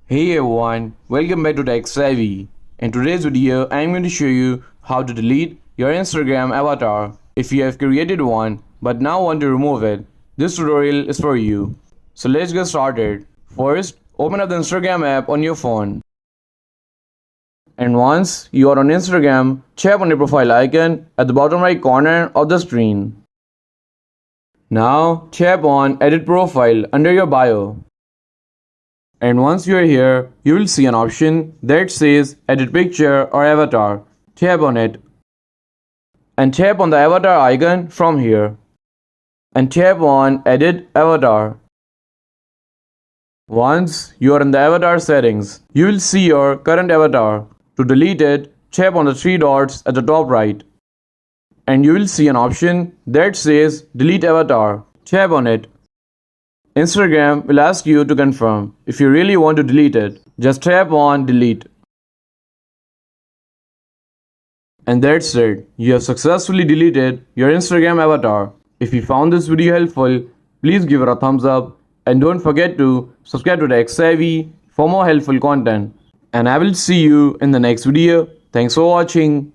Hey everyone, welcome back to Tech Savvy. In today's video, I'm going to show you how to delete your Instagram avatar. If you have created one but now want to remove it, this tutorial is for you. So let's get started. First, open up the Instagram app on your phone. And once you are on Instagram, tap on the profile icon at the bottom right corner of the screen. Now tap on Edit Profile under your bio. And once you are here, you will see an option that says Edit Picture or Avatar. Tap on it. And tap on the avatar icon from here. And tap on Edit Avatar. Once you are in the avatar settings, you will see your current avatar. To delete it, tap on the three dots at the top right. And you will see an option that says Delete Avatar. Tap on it. Instagram will ask you to confirm. If you really want to delete it, just tap on Delete. And that's it. You have successfully deleted your Instagram avatar. If you found this video helpful, please give it a thumbs up and don't forget to subscribe to Tech Savvy for more helpful content. And I will see you in the next video. Thanks for watching.